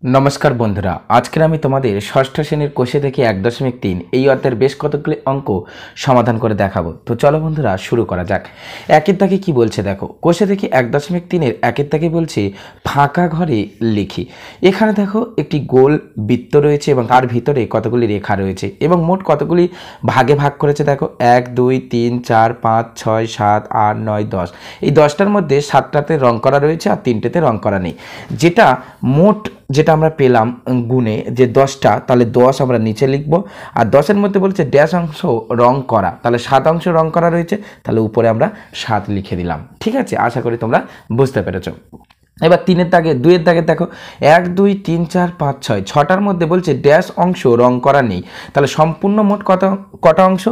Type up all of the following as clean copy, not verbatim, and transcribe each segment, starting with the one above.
নমস্কার বন্ধুরা, আজকের আমি তোমাদের ষষ্ঠ শ্রেণীর কোষে থেকে 1.3 এই অধ্যায়ের বেশ কতগুলি অঙ্ক সমাধান করে দেখাবো। তো চলো বন্ধুরা শুরু করা যাক। একের দাগে কি বলছে দেখো, কোষে থেকে 1.3-এর একের দাগে বলছে ফাঁকা ঘরে লিখি। এখানে দেখো একটি গোল বৃত্ত রয়েছে এবং তার ভিতরে কতগুলি রেখা রয়েছে এবং মোট কতগুলি ভাগে ভাগ করেছে দেখো, 1 2 3 4 5 6 7 8 9 10। এই 10টার মধ্যে 7টাতে রং করা রয়েছে আর 3টেতে রং করা নেই। যেটা আমরা পেলাম গুণে যে 10টা, তাহলে 10 আমরা নিচে লিখব। আর 10-এর মধ্যে বলছে ড্যাশ অংশ রং করা, তাহলে 7 অংশ রং করা রয়েছে, তাহলে উপরে আমরা 7 লিখে দিলাম। ঠিক আছে, আশা করি তোমরা বুঝতে পেরেছো। এবার 3-এর দাগে 2-এর দাগে দেখো 1 2 3 4 5 6 6টার মধ্যে বলছে ড্যাশ অংশ রং করা নেই, তাহলে সম্পূর্ণ মোট কটা অংশ?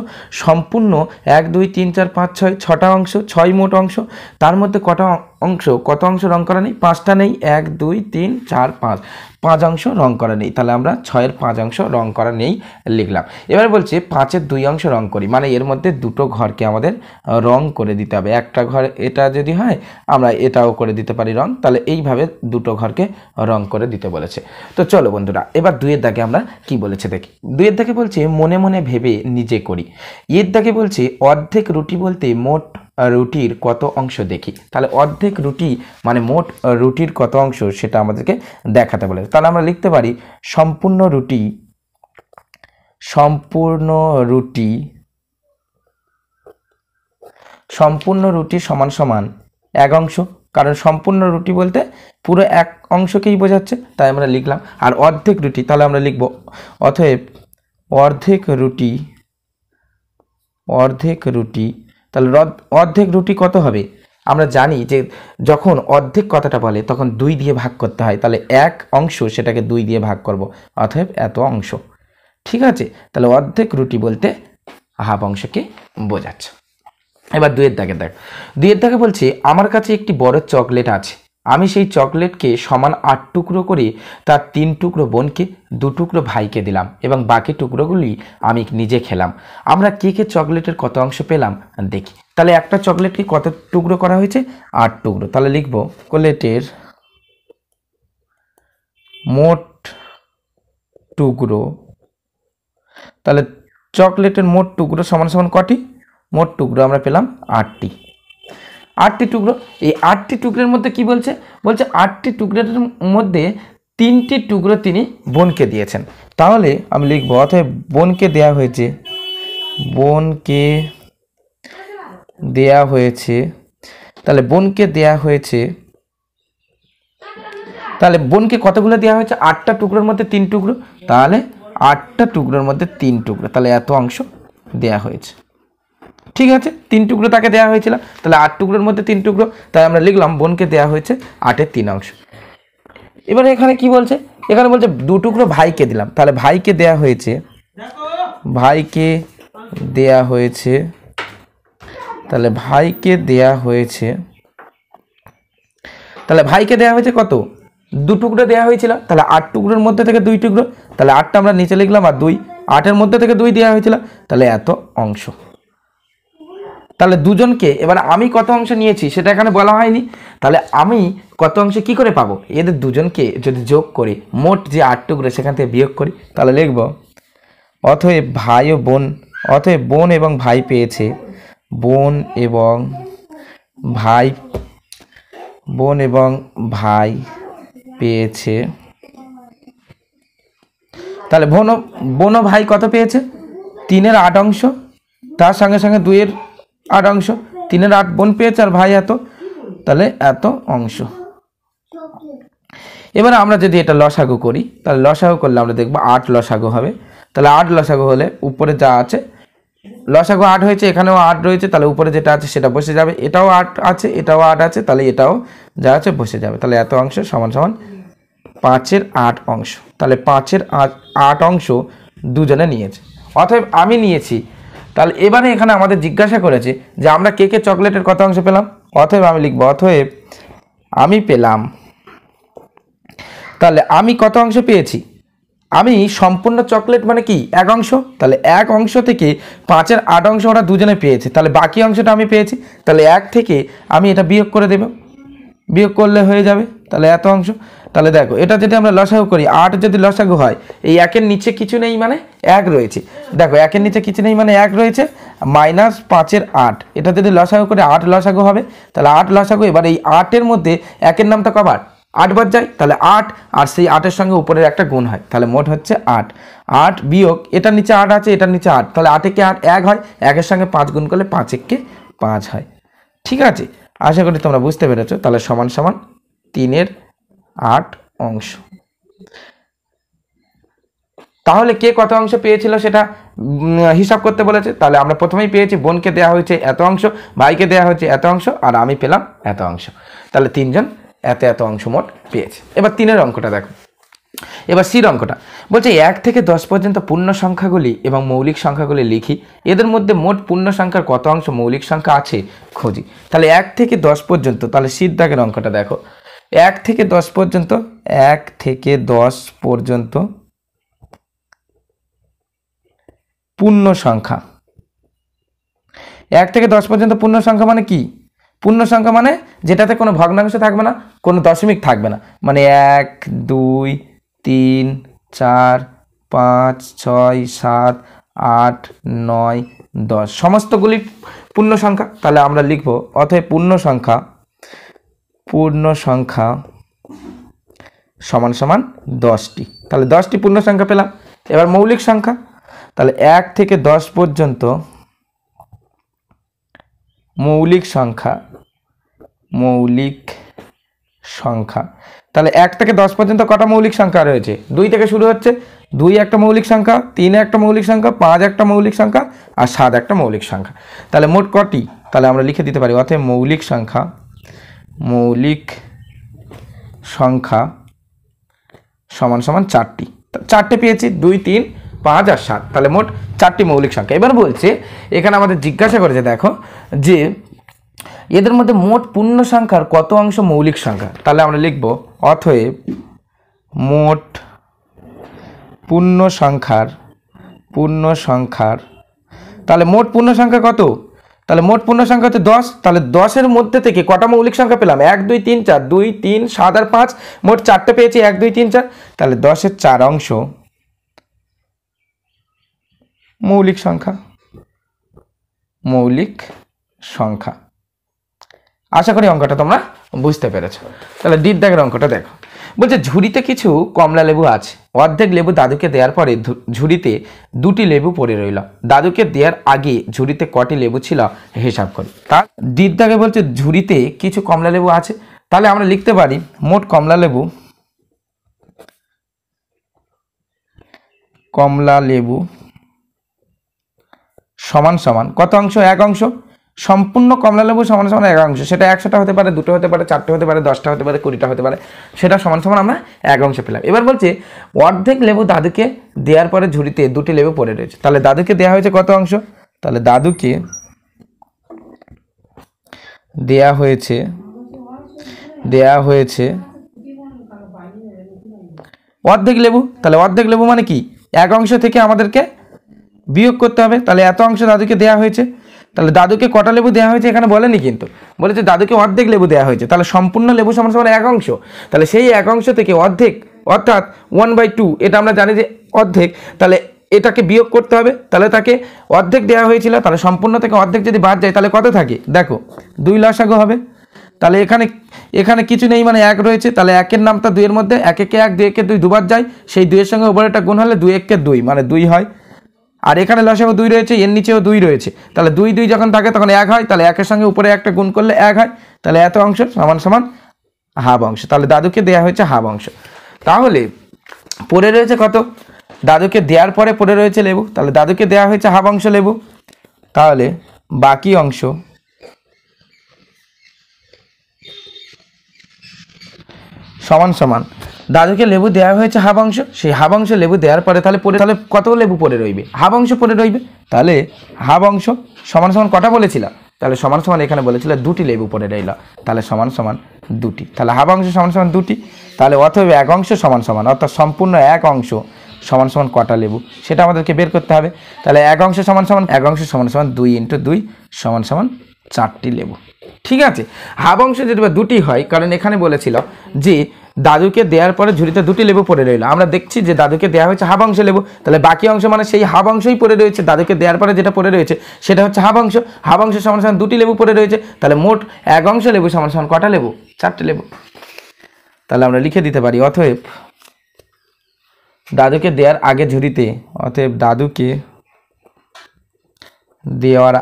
সম্পূর্ণ 1 2 3 4 5 6 6টা অংশ, 6 মোট অংশ। তার মধ্যে কত অংশ রং করা নেই? 5টা নেই। 1 2 3 4 5 অংশ রং করা নেই, তাহলে আমরা 6-এর 5 অংশ রং করা নেই লিখলাম। এবার বলছে 5-এর 2 অংশ রং করি, মানে এর মধ্যে দুটো ঘরকে আমাদের রং করে দিতে হবে। একটা ঘর এটা যদি হয় আমরা এটাও করে দিতে পারি রং, তাহলে এইভাবে দুটো ঘরকে রং করে দিতে বলেছে। তো চলো বন্ধুরা, এবার 2-এর দাগে আমরা কি বলেছে দেখি। 2-এর দাগে বলছে মনে মনে ভেবে নিজে করি। এর দাগে বলছে অর্ধেক রুটি বলতে মোট রুটির কত অংশ দেখি। তাহলে অর্ধেক রুটি মানে মোট রুটির কত অংশ সেটা আমাদেরকে দেখাতে বলে। তাহলে আমরা লিখতে পারি সম্পূর্ণ রুটি সমান সমান 1 অংশ, কারণ সম্পূর্ণ রুটি বলতে পুরো 1 অংশকেই বোঝাচ্ছে, তাই আমরা লিখলাম। আর অর্ধেক রুটি, তাহলে আমরা লিখব অতএব অর্ধেক রুটি। তাহলে অর্ধেক রুটি কত হবে? আমরা জানি যে যখন অর্ধেক কথাটা বলে তখন 2 দিয়ে ভাগ করতে হয়, তাহলে 1 অংশ সেটাকে 2 দিয়ে ভাগ করব, অতএব এত অংশ। ঠিক আছে, তাহলে অর্ধেক রুটি বলতে হাফ অংশকে বোঝাচ্ছে। এবার 2-এর দাগে বলছে আমার কাছে একটি বড় চকলেট আছে, আমি সেই চকলেটকে সমান 8 টুকরো করে তার 3 টুকরো বোনকে 2 টুকরো ভাইকে দিলাম এবং বাকি টুকরোগুলি আমি নিজে খেলাম। আমরা কে চকলেটের কত অংশ পেলাম দেখি। তাহলে একটা চকলেটকে কত টুকরো করা হয়েছে? 8 টুকরো। তাহলে লিখব চকলেটের মোট টুকরো। তাহলে চকলেটের মোট টুকরো সমান সমান কটি? মোট টুকরো আমরা পেলাম 8টি টুকরো। এই 8টি টুকরোর মধ্যে কি বলছে? 8টি টুকরোর মধ্যে 3টি টুকরো তিনি বোনকে দিয়েছেন। তাহলে আমি লিখব অতএব বোনকে দেয়া হয়েছে। তাহলে বোনকে কতগুলো দেওয়া হয়েছে? 8টা টুকরোর মধ্যে 3 টুকরো, তাহলে 8টা টুকরোর মধ্যে 3 টুকরো, তাহলে এত অংশ দেয়া হয়েছে। ঠিক আছে, 3 টুকরো তাকে দেওয়া হয়েছিল, তাহলে 8 টুকরোর মধ্যে 3 টুকরো, তাই আমরা লিখলাম বোনকে দেওয়া হয়েছে 8-এর 3 অংশ। এবারে এখানে কি বলছে? এখানে বলছে 2 টুকরো ভাইকে দিলাম, তাহলে ভাইকে দেওয়া হয়েছে কত? 2 টুকরো দেওয়া হয়েছিল, তাহলে 8 টুকরোর মধ্যে থেকে 2 টুকরো, তাহলে 8টা আমরা নিচে লিখলাম আর 2 8-এর মধ্যে থেকে 2 দেওয়া হয়েছিল, তাহলে এত অংশ। তাহলে দুজনকে এবার আমি কত অংশ নিয়েছি সেটা এখানে বলা হয়নি, তাহলে আমি কত অংশ কি করে পাবো? এদের দুজনকে যদি যোগ করি, মোট যে 8 টুকরো সেখান থেকে বিয়োগ করি, তাহলে লিখব অতএব বোন এবং ভাই পেয়েছে। তাহলে বোন ও ভাই কত পেয়েছে? 3-এর 8 অংশ, তার সঙ্গে সঙ্গে 2-এর 8 অংশ, 3-এর 8 বোন পেয়েছে আর ভাই এত, তাহলে এত অংশ। এবারে আমরা যদি এটা লসাগু করি, তাহলে লসাগু করলে আমরা দেখব 8 লসাগু হবে। তাহলে 8 লসাগু হলে উপরে যা আছে, লসাগু 8 হয়েছে, এখানেও 8 রয়েছে, তাহলে উপরে যেটা আছে সেটা বসে যাবে, এটাও 8 আছে, এটাও 8 আছে, তাহলে এটাও যা আছে বসে যাবে। তাহলে এত অংশ সমান সমান 5-এর 8 অংশ। তাহলে 5-এর 8 অংশ দুজনে নিয়েছে, অতএব আমি নিয়েছি। তাহলে এবারে এখানে আমাদের জিজ্ঞাসা করেছে যে আমরা কে চকলেটের কত অংশ পেলাম। অতএব আমি লিখব অতএব আমি পেলাম। তাহলে আমি কত অংশ পেয়েছি? আমি সম্পূর্ণ চকলেট মানে কি 1 অংশ, তাহলে 1 অংশ থেকে 5-এর 8 অংশ ওরা দুজনে পেয়েছে, তাহলে বাকি অংশটা আমি পেয়েছি। তাহলে 1 থেকে আমি এটা বিয়োগ করে দেব, বিয়োগ করলে হয়ে যাবে, তাহলে এত অংশ। তাহলে দেখো এটা যদি আমরা লসাগু করি, 8 যদি লসাগু হয়, এই একের নিচে কিছু নেই মানে 1 রয়েছে, দেখো একের নিচে কিছু নেই মানে 1 রয়েছে, -5 এর 8, এটা যদি লসাগু করে 8 লসাগু হবে, তাহলে 8 লসাগু। এবার এই 8-এর মধ্যে একের নামটা কবার 8 বার যায়, তাহলে 8, আর সেই 8-এর সঙ্গে উপরের একটা গুণ হয়, তাহলে মোট হচ্ছে 8। 8 বিয়োগ এটার নিচে 8 আছে, এটার নিচে 8, তাহলে 8 একে 8 1 হয়, 1-এর সঙ্গে 5 গুণ করলে 5 একে 5 হয়। ঠিক আছে, আশা করি তোমরা বুঝতে পেরেছো। তাহলে সমান সমান 3-এর 8 অংশ। তাহলে কে কত অংশ পেয়েছিল সেটা হিসাব করতে বলেছে। তাহলে আমরা প্রথমেই পেয়েছি বোনকে দেওয়া হয়েছে এত অংশ, ভাইকে দেওয়া হয়েছে এত অংশ, আর আমি পেলাম এত অংশ। তাহলে 3 জন এত এত অংশ মোট পেয়েছে। এবার 3-এর অঙ্কটা দেখো। এবার সির অঙ্কটা বলছে 1 থেকে 10 পর্যন্ত পূর্ণ সংখ্যাগুলি এবং মৌলিক সংখ্যাগুলি লিখি, এদের মধ্যে মোট পূর্ণ সংখ্যার কত অংশ মৌলিক সংখ্যা আছে খুঁজি। তাহলে 1 থেকে 10 পর্যন্ত, তাহলে সির দাগের অঙ্কটা দেখো। 1 থেকে 10 পর্যন্ত, 1 থেকে 10 পর্যন্ত পূর্ণ সংখ্যা। 1 থেকে 10 পর্যন্ত পূর্ণ সংখ্যা মানে কি? পূর্ণ সংখ্যা মানে যেটাতে কোনো ভগ্নাংশ থাকবে না, কোনো দশমিক থাকবে না, মানে 1 2 3 4 5 6 7 8 9 10 সমস্তগুলি পূর্ণ সংখ্যা। তাহলে আমরা লিখব অতএব পূর্ণ সংখ্যা সমান সমান 10টি। তাহলে 10টি পূর্ণ সংখ্যা পেলাম। এবার মৌলিক সংখ্যা, তাহলে 1 থেকে 10 পর্যন্ত মৌলিক সংখ্যা। তাহলে 1 থেকে 10 পর্যন্ত কটা মৌলিক সংখ্যা রয়েছে? 2 থেকে শুরু হচ্ছে, 2 একটা মৌলিক সংখ্যা, 3 একটা মৌলিক সংখ্যা, 5 একটা মৌলিক সংখ্যা, আর 7 একটা মৌলিক সংখ্যা। তাহলে মোট কটি? তাহলে আমরা লিখে দিতে পারি অতএব মৌলিক সংখ্যা সমান সমান 4টি। 4টে পেয়েছি, 2 3 5 আর 7, তাহলে মোট 4টি মৌলিক সংখ্যা। এবার বলছে এখানে আমাদের জিজ্ঞাসা করেছে দেখো যে এদের মধ্যে মোট পূর্ণ সংখ্যার কত অংশ মৌলিক সংখ্যা। তাহলে আমরা লিখব অতএব মোট পূর্ণ সংখ্যার তাহলে মোট পূর্ণ সংখ্যা কত? তাহলে মোট পূর্ণ সংখ্যা হচ্ছে 10। তাহলে 10-এর মধ্যে থেকে কটা মৌলিক সংখ্যা পেলাম? 1 2 3 4, 2 3 7 আর 5, মোট 4টে পেয়েছি, 1 2 3 4। তাহলে 10-এর 4 অংশ মৌলিক সংখ্যা। আশা করি অঙ্কটা তোমরা বুঝতে পেরেছো। তাহলে ডির দাগের অঙ্কটা দেখো। বলছে ঝুড়িতে কিছু কমলা লেবু আছে, অর্ধেক লেবু দাদুকে দেওয়ার পরে ঝুড়িতে 2টি লেবু পড়ে রইল। দাদুকে দেওয়ার আগে ঝুড়িতে কটি লেবু ছিল হিসাব করি। তার ডির দাগে বলছে ঝুড়িতে কিছু কমলা লেবু আছে, তাহলে আমরা লিখতে পারি মোট কমলা লেবু সমান সমান কত অংশ? 1 অংশ। সম্পূর্ণ কমলা লেবু সমান সমান 1 অংশ, সেটা 100টা হতে পারে, 2টো হতে পারে, 4টে হতে পারে, 10টা হতে পারে, 20টা হতে পারে, সেটা সমান সমান আমরা 1 অংশ পেলাম। এবার বলছে অর্ধেক লেবু দাদুকে দেওয়ার পরে ঝুড়িতে 2টি লেবু পড়ে রয়েছে। তাহলে দাদুকে দেওয়া হয়েছে কত অংশ? তাহলে দাদুকে দেয়া হয়েছে অর্ধেক লেবু। তাহলে অর্ধেক লেবু মানে কি? 1 অংশ থেকে আমাদেরকে বিয়োগ করতে হবে। তাহলে এত অংশ দাদুকে দেওয়া হয়েছে। তাহলে দাদুকে কটা লেবু দেওয়া হয়েছে এখানে বলেনি, কিন্তু বলেছে দাদুকে অর্ধেক লেবু দেওয়া হয়েছে। তাহলে সম্পূর্ণ লেবু সমান সমান 1 অংশ। তাহলে সেই 1 অংশ থেকে অর্ধেক, অর্থাৎ 1/2, এটা আমরা জানি যে অর্ধেক, তাহলে এটাকে বিয়োগ করতে হবে। তাহলে তাকে অর্ধেক দেওয়া হয়েছিল, তাহলে সম্পূর্ণ থেকে অর্ধেক যদি বাদ যায় তাহলে কত থাকে? দেখো 2 লসাগু হবে। তাহলে এখানে কিছু নেই মানে 1 রয়েছে, তাহলে 1-এর নামটা 2-এর মধ্যে, 1 একে 1 2 একে 2 দুবার যায়, সেই 2-এর সঙ্গে উপরেরটা গুণ হলে 2 1 2 মানে 2 হয়। আর এখানে লসাগু 2 রয়েছে, এর নিচেও 2 রয়েছে, তাহলে 2 2 যখন থাকে তখন 1 হয়, তাহলে 1-এর সঙ্গে উপরে একটা গুণ করলে 1 হয়। তাহলে এত অংশ সমান সমান হাফ অংশ। তাহলে দাদুকে দেওয়া হয়েছে হাফ অংশ। তাহলে পড়ে রয়েছে কত? দাদুকে দেওয়ার পরে পড়ে রয়েছে লেবু, তাহলে দাদুকে দেওয়া হয়েছে হাফ অংশ লেবু। তাহলে বাকি অংশ সমান সমান দাদুকে লেবু দেওয়া হয়েছে হাফ অংশ, সেই হাফ অংশ লেবু দেওয়ার পরে তাহলে কত লেবু পড়ে রইবে? হাফ অংশ পড়ে রইবে। তাহলে হাফ অংশ সমান সমান কটা বলেছিলাম? তাহলে সমান সমান এখানে বলেছিল 2টি লেবু পড়ে রইল, তাহলে সমান সমান 2টি। তাহলে হাফ অংশ সমান সমান 2টি। তাহলে অথবা 1 অংশ সমান সমান, অর্থাৎ সম্পূর্ণ 1 অংশ সমান সমান কটা লেবু সেটা আমাদেরকে বের করতে হবে। তাহলে 1 অংশ সমান সমান 2 × 2 সমান সমান 4টি লেবু। ঠিক আছে, হাফ অংশ যদি বা দুটি হয়, কারণ এখানে বলেছিল যে দাদুকে দেওয়ার পরে ঝুড়িতে দুটি লেবু পড়ে রইল, আমরা দেখছি যে দাদুকে দেওয়া হয়েছে হাফ অংশ লেবু, তাহলে বাকি অংশ মানে সেই হাফ অংশই পড়ে রয়েছে, দাদুকে দেওয়ার পরে যেটা পড়ে রয়েছে সেটা হচ্ছে হাফ অংশ, হাফ অংশ সমান সমান দুটি লেবু পড়ে রয়েছে, তাহলে মোট এক অংশ লেবু সমান সমান কটা লেবু? 4টে লেবু। তাহলে আমরা লিখে দিতে পারি অতএব দাদুকে দেওয়ার আগে ঝুড়িতে, অতএব দাদুকে দেওয়ার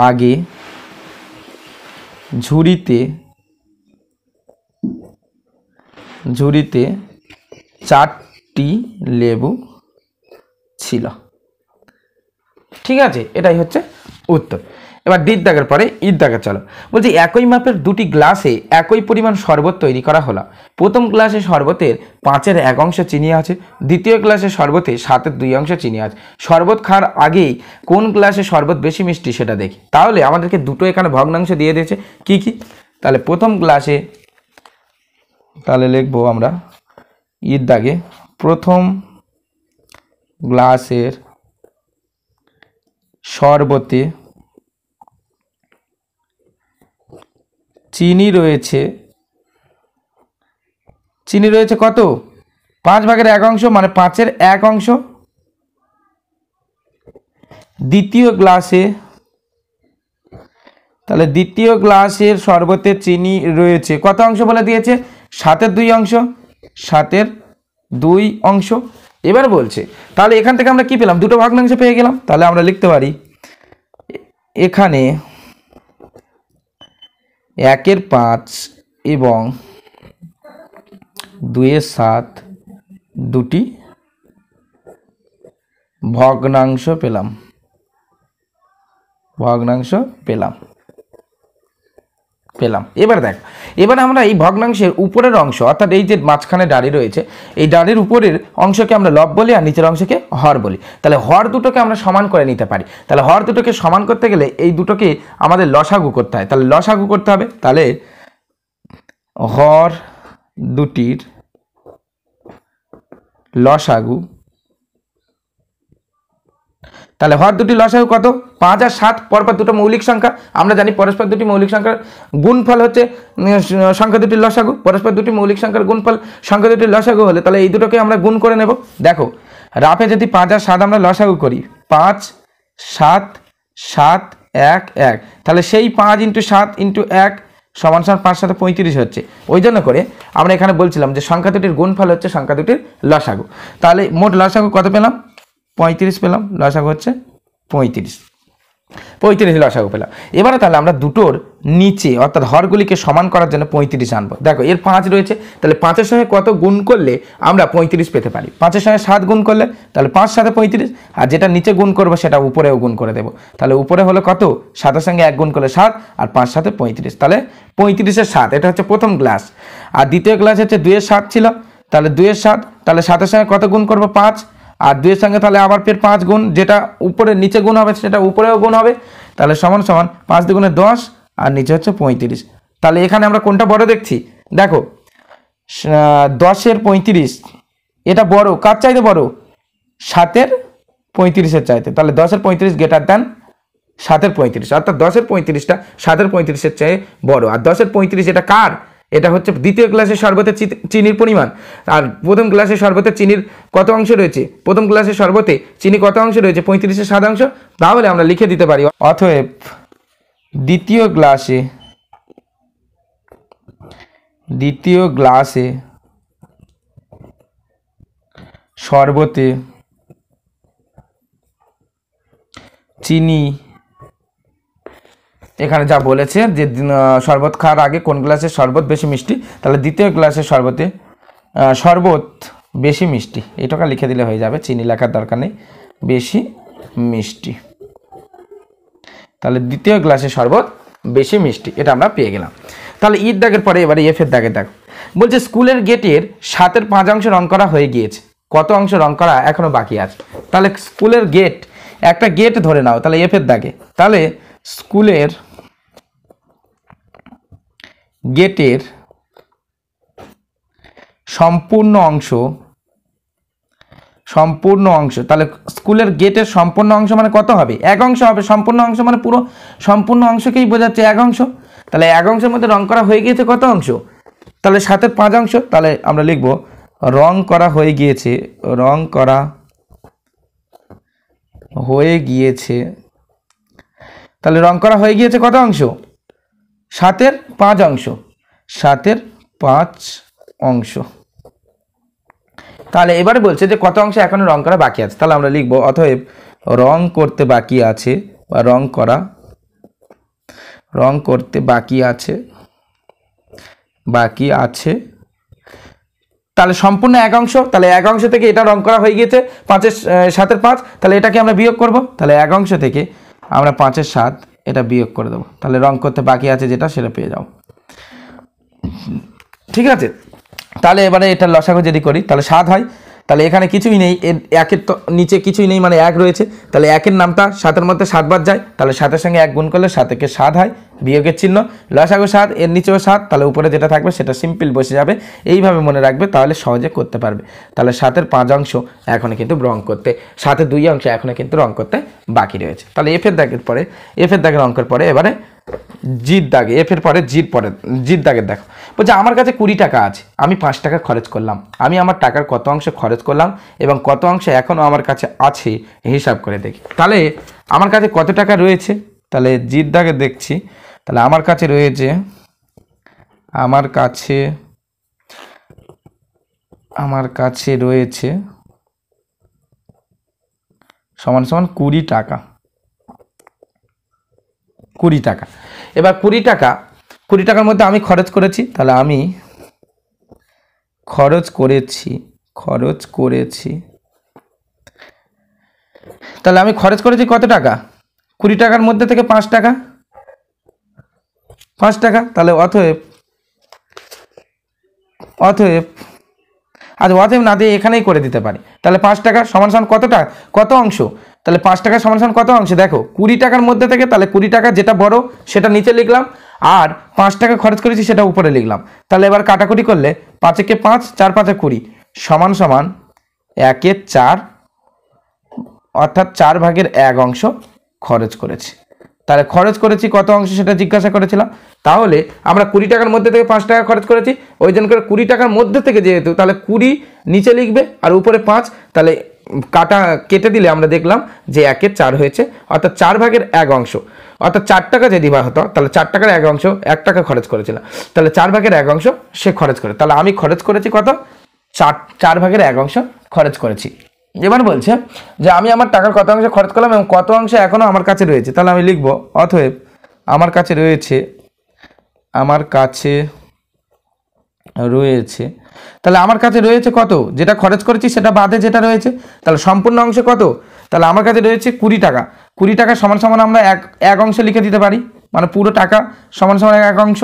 আগে ঝুড়িতে 4টি লেবু ছিল। ঠিক আছে, এটাই হচ্ছে উত্তর। এবার ডির দাগের পরে ইর দাগে চলো। বলছি একই মাপের দুটি গ্লাসে একই পরিমাণ শরবত তৈরি করা হলো। প্রথম গ্লাসে শরবতের 5-এর 1 অংশ চিনি আছে, দ্বিতীয় গ্লাসে শরবতে 7-এর 2 অংশ চিনি আছে। শরবত খাওয়ার আগেই কোন গ্লাসে শরবত বেশি মিষ্টি সেটা দেখি। তাহলে আমাদেরকে দুটো এখানে ভগ্নাংশ দিয়ে দিয়েছে, কি কি? তাহলে প্রথম গ্লাসে, তাহলে লিখবো আমরা ইর দাগে প্রথম গ্লাসের শরবতে চিনি রয়েছে কত? 5/1 অংশ, মানে 5-এর 1 অংশ। দ্বিতীয় গ্লাসে, তাহলে দ্বিতীয় গ্লাসের শরবতে চিনি রয়েছে কত অংশ বলে দিয়েছে? 7-এর 2 অংশ, 7-এর 2 অংশ। এবার বলছে তাহলে এখান থেকে আমরা কি পেলাম? দুটো ভগ্নাংশ পেয়ে গেলাম। তাহলে আমরা লিখতে পারি এখানে 1-এর 5 এবং 2-এর 7 দুটি ভগ্নাংশ পেলাম। এবার দেখ, এবার আমরা এই ভগ্নাংশের উপরের অংশ, অর্থাৎ এই যে মাঝখানে ডাড়ি রয়েছে, এই ডাড়ির উপরের অংশকে আমরা লব বলি আর নিচের অংশকে হর বলি। তাহলে হর দুটোকে আমরা সমান করে নিতে পারি। তাহলে হর দুটোকে সমান করতে গেলে এই দুটোকে আমাদের লসাগু করতে হয়। তাহলে লসাগু করতে হবে। তাহলে হর দুটির লসাগু, তাহলে হর দুটি লসাগু কত? 5 আর 7 পরপর দুটো মৌলিক সংখ্যা, আমরা জানি পরস্পর দুটি মৌলিক সংখ্যার গুণফল হচ্ছে সংখ্যা দুটির লসাগু। পরস্পর দুটি মৌলিক সংখ্যার গুণফল সংখ্যা দুটির লসাগু হলে তাহলে এই দুটোকে আমরা গুণ করে নেব। দেখো রাফে যদি 5 আর 7 আমরা লসাগু করি, 5 7 7 1 1, তাহলে সেই 5 × 7 × 1 সমান সমান 5 7 35 হচ্ছে। ওই জন্য করে আমরা এখানে বলছিলাম যে সংখ্যা দুটির গুণফল হচ্ছে সংখ্যা দুটির লসাগু। তাহলে মোট লসাগু কত পেলাম? 35 পেলাম। লসাগু হচ্ছে 35 লসাগু পেলাম। এবারে তাহলে আমরা দুটোর নিচে অর্থাৎ হরগুলিকে সমান করার জন্য 35 আনবো। দেখো এর 5 রয়েছে, তাহলে 5-এর সঙ্গে কত গুণ করলে আমরা 35 পেতে পারি? 5-এর সঙ্গে 7 গুণ করলে, তাহলে 5 7 35, আর যেটা নিচে গুণ করবো সেটা উপরেও গুণ করে দেবো। তাহলে উপরে হলো কত? 7-এর সঙ্গে 1 গুণ করলে 7, আর 5 7 35, তাহলে 35-এর 7, এটা হচ্ছে প্রথম গ্লাস। আর দ্বিতীয় গ্লাস হচ্ছে 2-এর 7 ছিল, তাহলে 2-এর 7, তাহলে 7-এর সঙ্গে কত গুণ করবো? 5, আর 2-এর সঙ্গে তাহলে আবার ফের 5 গুণ, যেটা উপরে নিচে গুণ হবে সেটা উপরেও গুণ হবে। তাহলে সমান সমান 5 দুগুণে 10, আর নিচে হচ্ছে 35। তাহলে এখানে আমরা কোনটা বড় দেখছি? দেখো 10-এর 35 এটা বড়, কার চাইতে বড়? 7-এর 35-এর চাইতে। তাহলে 10-এর 35 গ্রেটার দ্যান 7-এর 35, অর্থাৎ 10-এর 35টা 7-এর 35-এর চেয়ে বড়। আর 10-এর 35 এটা কার? এটা হচ্ছে দ্বিতীয় গ্লাসের শরবতে চিনির পরিমাণ। আর প্রথম গ্লাসের শরবতে চিনির কত অংশ রয়েছে? প্রথম গ্লাসের শরবতে চিনি কত অংশ রয়েছে? 35-এর 7 অংশ। তাহলে আমরা লিখে দিতে পারি অতএব দ্বিতীয় গ্লাসে শরবতে চিনি, এখানে যা বলেছে যে শরবত খাওয়ার আগে কোন গ্লাসের শরবত বেশি মিষ্টি, তাহলে দ্বিতীয় গ্লাসের শরবত বেশি মিষ্টি, এটাকে লিখে দিলে হয়ে যাবে, চিনি লেখার দরকার নেই, বেশি মিষ্টি। তাহলে দ্বিতীয় গ্লাসের শরবত বেশি মিষ্টি, এটা আমরা পেয়ে গেলাম। তাহলে ইর দাগের পরে এবারে এফের দাগের দেখো। বলছে স্কুলের গেটের 7-এর 5 অংশ রং করা হয়ে গিয়েছে, কত অংশ রং করা এখনো বাকি আছে? তাহলে স্কুলের গেট, একটা গেট ধরে নাও, তাহলে এফের দাগে, তাহলে স্কুলের গেটের সম্পূর্ণ অংশ, তাহলে স্কুলের গেটের সম্পূর্ণ অংশ মানে কত হবে? এক অংশ হবে। সম্পূর্ণ অংশ মানে পুরো সম্পূর্ণ অংশকেই বোঝাচ্ছে এক অংশ। তাহলে এক অংশের মধ্যে রং করা হয়ে গিয়েছে কত অংশ? তাহলে 7-এর 5 অংশ। তাহলে আমরা লিখব রং করা হয়ে গিয়েছে, রং করা হয়ে গিয়েছে। তাহলে রং করা হয়ে গিয়েছে কত অংশ? 7-এর 5 অংশ, 7-এর 5 অংশ। তাহলে এবারে বলছে যে কত অংশ এখনো রং করা বাকি আছে। তাহলে আমরা লিখব অতএব রং করতে বাকি আছে, বা রং করতে বাকি আছে। তাহলে সম্পূর্ণ এক অংশ, তাহলে এক অংশ থেকে এটা রং করা হয়ে গিয়েছে 7-এর 5, তাহলে এটাকে আমরা বিয়োগ করব। তাহলে এক অংশ থেকে আমরা 5-এর 7 এটা বিয়োগ করে দেবো। তাহলে রং করতে বাকি আছে যেটা, সেটা পেয়ে যাও। ঠিক আছে, তাহলে এবারে এটা লসাগু যদি করি তাহলে 7 হয়। তাহলে এখানে কিছুই নেই, এর একের তো নিচে কিছুই নেই, মানে 1 রয়েছে। তাহলে একের নামটা 7-এর মধ্যে 7 বার যায়, তাহলে 7-এর সঙ্গে 1 গুণ করলে 7-একে 7 হয়, বিয়োগের চিহ্ন, লসাগু 7, এর নিচেও 7, তাহলে উপরে যেটা থাকবে সেটা সিম্পল বসে যাবে। এইভাবে মনে রাখবে, তাহলে সহজে করতে পারবে। তাহলে 7-এর 5 অংশ এখনো কিন্তু রং করতে, 7-এর 2 অংশ এখনো কিন্তু রং করতে বাকি রয়েছে। তাহলে এফের দাগের অঙ্কের পরে এবারে জির দাগে, এফের পরে জির দাগের দেখো, বলছে আমার কাছে 20 টাকা আছে, আমি 5 টাকা খরচ করলাম, আমি আমার টাকার কত অংশ খরচ করলাম এবং কত অংশ এখনও আমার কাছে আছে হিসাব করে দেখি। তাহলে আমার কাছে কত টাকা রয়েছে? তাহলে জির দাগে দেখছি, তাহলে আমার কাছে রয়েছে সমান 20 টাকা। 20 টাকা। এবার 20 টাকার মধ্যে আমি খরচ করেছি, তাহলে আমি খরচ করেছি কত টাকা? 20 টাকার মধ্যে থেকে 5 টাকা, তাহলে অতএব না দিয়ে এখানেই করে দিতে পারি। তাহলে 5 টাকা সমান কত অংশ? তাহলে 5 টাকা সমান কত অংশ? দেখো 20 টাকার মধ্যে থেকে, তাহলে 20 টাকা যেটা বড় সেটা নিচে লিখলাম, আর 5 টাকা খরচ করেছি সেটা উপরে লিখলাম। তাহলে এবার কাটাকুটি করলে 5-একে 5, 4-5-এ 20 সমান 1-এর 4, অর্থাৎ 4/1 অংশ খরচ করেছি। তাহলে খরচ করেছি কত অংশ সেটা জিজ্ঞাসা করেছিলাম। তাহলে আমরা 20 টাকার মধ্যে থেকে 5 টাকা খরচ করেছি, ওই জন্য করে 20 টাকার মধ্যে থেকে যেহেতু, তাহলে 20 নিচে লিখবে আর উপরে 5, তাহলে কেটে দিলে আমরা দেখলাম যে 1-এর 4 হয়েছে, অর্থাৎ 4/1 অংশ, অর্থাৎ 4 টাকা যদি বা হতো তাহলে 4 টাকার 1 অংশ 1 টাকা খরচ করেছিলাম, তাহলে 4/1 অংশ সে খরচ করে, তাহলে আমি খরচ করেছি কত? 4/1 অংশ খরচ করেছি। এবার বলছে যে আমি আমার টাকার কত অংশ খরচ করলাম এবং কত অংশ এখনো আমার কাছে রয়েছে। তাহলে আমি লিখব অতএব আমার কাছে রয়েছে, তাহলে আমার কাছে রয়েছে কত? যেটা খরচ করেছি সেটা বাদে যেটা রয়েছে, তাহলে সম্পূর্ণ অংশ কত? তাহলে আমার কাছে রয়েছে 20 টাকা। 20 টাকা সমান আমরা এক অংশ লিখে দিতে পারি, মানে পুরো টাকা সমান 1 অংশ।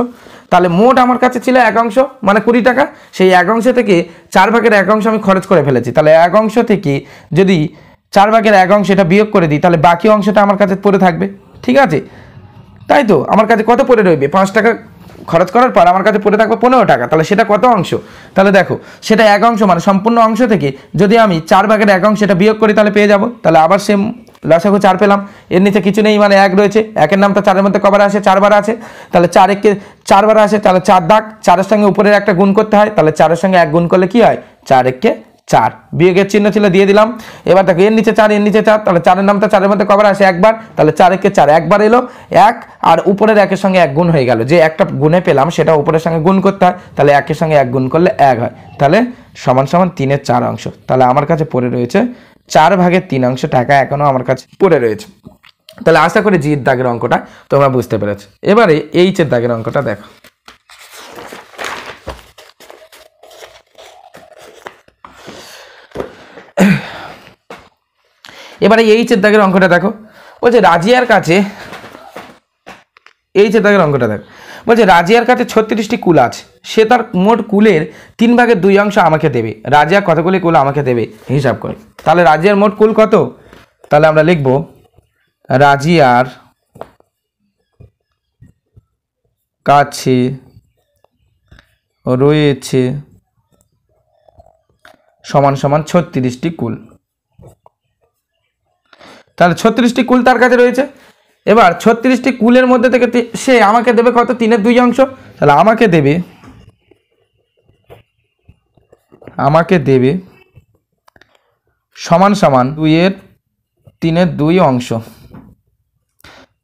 তাহলে মোট আমার কাছে ছিল 1 অংশ মানে 20 টাকা, সেই 1 অংশ থেকে 4/1 অংশ আমি খরচ করে ফেলেছি। তাহলে 1 অংশ থেকে যদি 4/1 অংশ এটা বিয়োগ করে দিই, তাহলে বাকি অংশটা আমার কাছে পড়ে থাকবে। ঠিক আছে, তাই তো আমার কাছে কত পড়ে রইবে? 5 টাকা খরচ করার পর আমার কাছে পড়ে থাকবে 15 টাকা। তাহলে সেটা কত অংশ? তাহলে দেখো সেটা 1 অংশ, মানে সম্পূর্ণ অংশ থেকে যদি আমি 4/1 অংশ এটা বিয়োগ করি তাহলে পেয়ে যাব। তাহলে আবার সেম লসাগু 4 পেলাম, এর নিচে কিছু নেই, মানে 1 রয়েছে, 1-এর নামটা 4-এর মধ্যে কবার আসে? 4 বার আছে, তাহলে 4-একে 4 বার আসে, তাহলে 4 দাগ, 4-এর সঙ্গে উপরের একটা গুণ করতে হয়, তাহলে 4-এর সঙ্গে 1 গুণ করলে কি হয়? 4-একে 4, বিয়োগের চিহ্ন ছিল দিয়ে দিলাম। এবার দেখো এর নিচে 4, তাহলে 4-এর নামটা 4-এর মধ্যে কবার আসে? 1 বার, তাহলে 4-একে 4 একবার এলো 1, আর উপরের 1-এর সঙ্গে 1 গুণ হয়ে গেল, যে একটা গুণে পেলাম সেটা উপরের সঙ্গে গুণ করতে হয়, তাহলে 1-এর সঙ্গে 1 গুণ করলে 1 হয়, তাহলে সমান 3-এর 4 অংশ। তাহলে আমার কাছে পড়ে রয়েছে 4/3 অংশ টাকা এখনো আমার কাছে পড়ে রয়েছে। তাহলে আশা করি জির দাগের অঙ্কটা তোমরা বুঝতে পেরেছো। এবারে এইচের দাগের অঙ্কটা দেখো। এবারে এইচের দাগের অঙ্কটা দেখো, বলছে রাজিয়ার কাছে, এইচের দাগের অঙ্কটা দেখো, বলছে রাজিয়ার কাছে 36টি কুল আছে, সে তার মোট কুলের 3/2 অংশ আমাকে দেবে। রাজিয়া কতগুলি কুল আমাকে দেবে হিসাব করে। তাহলে রাজিয়ার মোট কুল কত? তাহলে আমরা লিখব রাজিয়ার কাছে রয়েছে সমান 36টি কুল। তাহলে 36টি কুল তার কাছে রয়েছে। এবার 36টি কুলের মধ্যে থেকে সে আমাকে দেবে কত, 3-এর 2 অংশ। তাহলে আমাকে দেবে সমান সমান 3-এর 2 অংশ,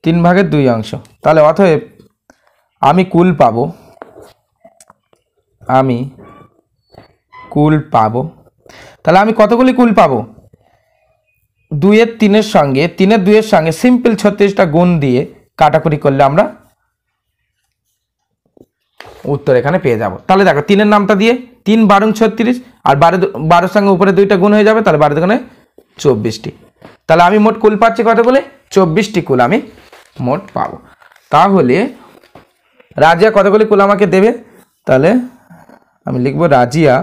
3/2 অংশ। তাহলে অতএব আমি কুল পাবো, তাহলে আমি কতগুলি কুল পাবো, 2-এর 3-এর সঙ্গে 3-এর 2-এর সঙ্গে সিম্পল 36টা গুণ দিয়ে কাটাকুটি করলে আমরা উত্তর এখানে পেয়ে যাব। তাহলে দেখো 3-এর নামটা দিয়ে 3-12 36, আর 12 সঙ্গে উপরে 2টা গুণ হয়ে যাবে, তাহলে 12 দুগুণে 24টি। তাহলে আমি মোট কুল পাচ্ছি কতগুলি, 24টি কুল আমি মোট পাবো। তাহলে রাজিয়া কতগুলি কুল আমাকে দেবে, তাহলে আমি লিখব রাজিয়া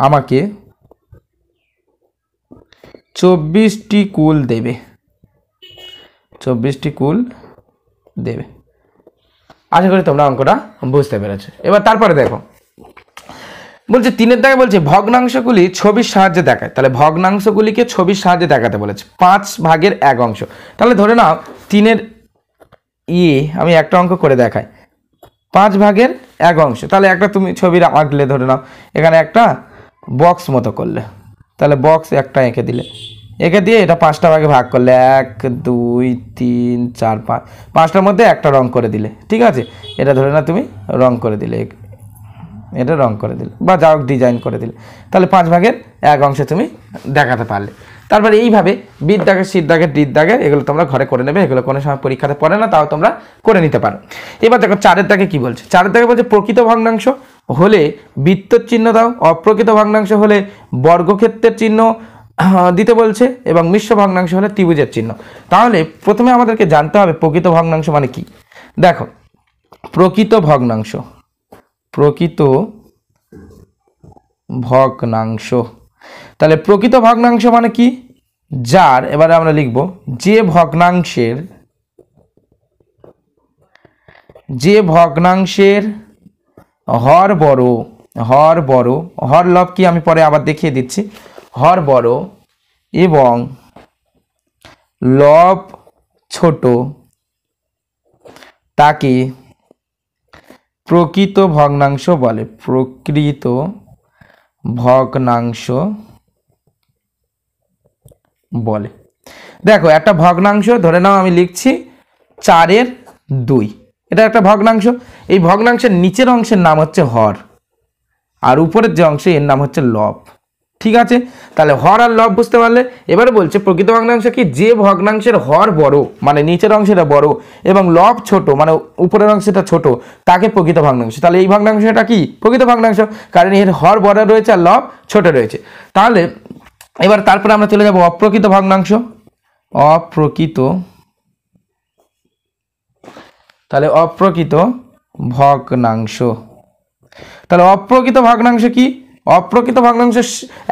আমাকে 24টি কুল দেবে, 24টি কুল দেবে। আশা করি তোমরা অঙ্কটা বুঝতে পেরেছো। এবার তারপরে দেখো বলছে 3-এর দাগে বলছে ভগ্নাংশগুলি ছবির সাহায্যে দেখায়। তাহলে ভগ্নাংশগুলিকে ছবির সাহায্যে দেখাতে বলেছে, 5/1 অংশ। তাহলে ধরে নাও 3-এর আমি একটা অঙ্ক করে দেখাই, 5/1 অংশ। তাহলে একটা তুমি ছবি আঁকলে, ধরে নাও এখানে একটা বক্স মতো করলে, তাহলে বক্স একটা এঁকে দিলে, এঁকে দিয়ে এটা 5টা ভাগে ভাগ করলে, 1 2 3 4 5, 5টার মধ্যে একটা রং করে দিলে, ঠিক আছে। এটা ধরে না তুমি রং করে দিলে, এটা রং করে দিলে বা যা হোক ডিজাইন করে দিলে, তাহলে 5/1 অংশে তুমি দেখাতে পারলে। তারপরে এইভাবে বিদ্যাগের, সিদ্ধাগের, ডিদ্দাগের এগুলো তোমরা ঘরে করে নেবে, এগুলো কোনো সময় পরীক্ষাতে পড়ে না, তাও তোমরা করে নিতে পারো। এবার দেখো 4-এর দাগে কি বলছে, 4-এর দাগে বলছে প্রকৃত ভগ্নাংশ হলে বৃত্তর চিহ্ন দাও, অপ্রকৃত ভগ্নাংশ হলে বর্গক্ষেত্রের চিহ্ন দিতে বলছে, এবং মিশ্র ভগ্নাংশ হলে ত্রিভুজের চিহ্ন। তাহলে প্রথমে আমাদেরকে জানতে হবে প্রকৃত ভগ্নাংশ মানে কি। দেখো প্রকৃত ভগ্নাংশ তাহলে প্রকৃত ভগ্নাংশ মানে কি, যার, এবারে আমরা লিখব যে ভগ্নাংশের হর বড়, হর লব কি আমি পরে আবার দেখিয়ে দিচ্ছি, হর বড় এবং লব ছোট তাকে প্রকৃত ভগ্নাংশ বলে, প্রকৃত ভগ্নাংশ বলে। দেখো একটা ভগ্নাংশ ধরে নাও আমি লিখছি 4-এর 2, এটা একটা ভগ্নাংশ। এই ভগ্নাংশের নিচের অংশের নাম হচ্ছে হর, আর উপরের যে অংশ এর নাম হচ্ছে লব, ঠিক আছে। তাহলে হর আর লব বুঝতে পারলে। এবারে বলছে প্রকৃত ভগ্নাংশ কি, যে ভগ্নাংশের হর বড় মানে নিচের অংশটা বড় এবং লব ছোট মানে উপরের অংশটা ছোট, তাকে প্রকৃত ভগ্নাংশ। তাহলে এই ভগ্নাংশটা কি প্রকৃত ভগ্নাংশ, কারণ এর হর বড় রয়েছে আর লব ছোট রয়েছে। তাহলে এবার তারপরে আমরা চলে যাব অপ্রকৃত ভগ্নাংশ। তাহলে অপ্রকৃত ভগ্নাংশ কি, অপ্রকৃত ভগ্নাংশ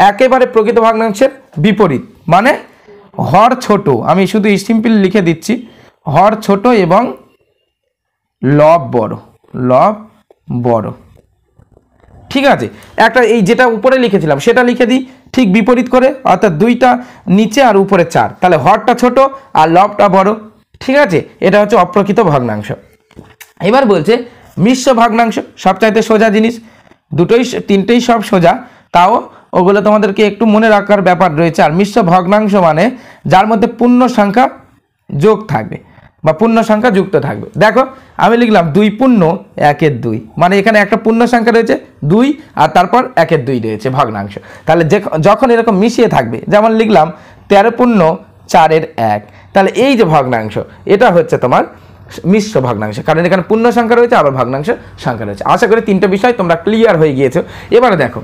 একেবারে প্রকৃত ভগ্নাংশের বিপরীত, মানে হর ছোট, আমি শুধু সিম্পল লিখে দিচ্ছি, হর ছোট এবং লব বড়, ঠিক আছে। একটা এই যেটা উপরে লিখেছিলাম সেটা লিখে দিই ঠিক বিপরীত করে, অর্থাৎ 2টা নিচে আর উপরে 4, তাহলে হরটা ছোট আর লবটা বড়, ঠিক আছে। এটা হচ্ছে অপ্রকৃত ভগ্নাংশ। এবার বলছে মিশ্র ভগ্নাংশ, সবচাইতে সোজা জিনিস, 3টেই সব সোজা, তাও ওগুলো তোমাদেরকে একটু মনে রাখার ব্যাপার রয়েছে। আর মিশ্র ভগ্নাংশ মানে যার মধ্যে পূর্ণ সংখ্যা যোগ থাকবে বা পূর্ণ সংখ্যা যুক্ত থাকবে। দেখো আমি লিখলাম 2 × 1 মানে এখানে একটা পূর্ণ সংখ্যা রয়েছে 2 আর তারপর 1 2 রয়েছে ভগ্নাংশ। তাহলে যখন এরকম মিশিয়ে থাকবে, যেমন লিখলাম 13 × 4 তাহলে এই যে ভগ্নাংশ এটা হচ্ছে তোমার মিশ্র ভগ্নাংশ, কারণ এখানে পূর্ণ সংখ্যা রয়েছে আবার ভগ্নাংশ সংখ্যা রয়েছে। আশা করি 3টে বিষয় তোমরা ক্লিয়ার হয়ে গিয়েছো। এবারে দেখো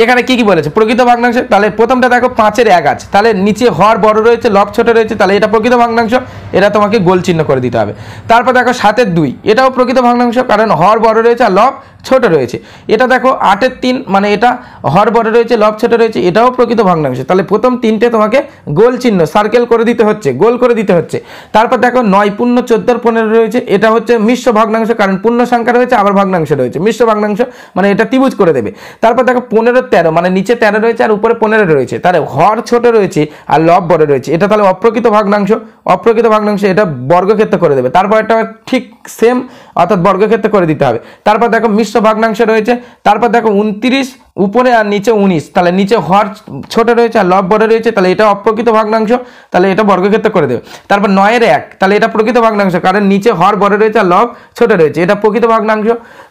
এখানে কি বলেছে প্রকৃত ভগ্নাংশ। তাহলে প্রথমটা দেখো 5-এর 1 আছে, তাহলে নিচে হর বড় রয়েছে লব ছোট রয়েছে, তাহলে এটা প্রকৃত ভগ্নাংশ, এটা তোমাকে গোল চিহ্ন করে দিতে হবে। তারপর দেখো 7-এর 2, এটাও প্রকৃত ভগ্নাংশ, কারণ হর বড় রয়েছে আর লব ছোট রয়েছে। এটা দেখো 8-এর 3 মানে এটা হর বড় রয়েছে, লব ছোট রয়েছে, এটাও প্রকৃত ভগ্নাংশ। তাহলে প্রথম তিনটে তোমাকে গোল চিহ্ন সার্কেল করে দিতে হচ্ছে, গোল করে দিতে হচ্ছে। তারপর দেখো 9 পূর্ণ 14 15 রয়েছে, এটা হচ্ছে মিশ্র ভগ্নাংশ, কারণ পূর্ণ সংখ্যা রয়েছে আবার ভগ্নাংশ রয়েছে, মিশ্র ভগ্নাংশ মানে এটা ত্রিভুজ করে দেবে। তারপর দেখো 15-13 মানে নিচে 13 রয়েছে আর উপরে 15 রয়েছে, তাহলে হর ছোট রয়েছে আর লব বড় রয়েছে, এটা তাহলে অপ্রকৃত ভগ্নাংশ। অপ্রকৃত ভগ্নাংশ এটা বর্গক্ষেত্র করে দেবে। তারপর এটা ঠিক সেম অর্থাৎ বর্গক্ষেত্র করে দিতে হবে। তারপর দেখো মিশ্র ভগ্নাংশ রয়েছে। তারপর দেখো 29 উপরে আর নিচে 19, তাহলে নিচে হর ছোট রয়েছে আর লব বড় রয়েছে, তাহলে এটা অপ্রকৃত ভগ্নাংশ, তাহলে এটা বর্গক্ষেত্র করে দেবে। তারপর 9-এর 1, তাহলে এটা প্রকৃত ভগ্নাংশ, কারণ নিচে হর বড় রয়েছে আর লব ছোট রয়েছে, এটা প্রকৃত ভগ্নাংশ।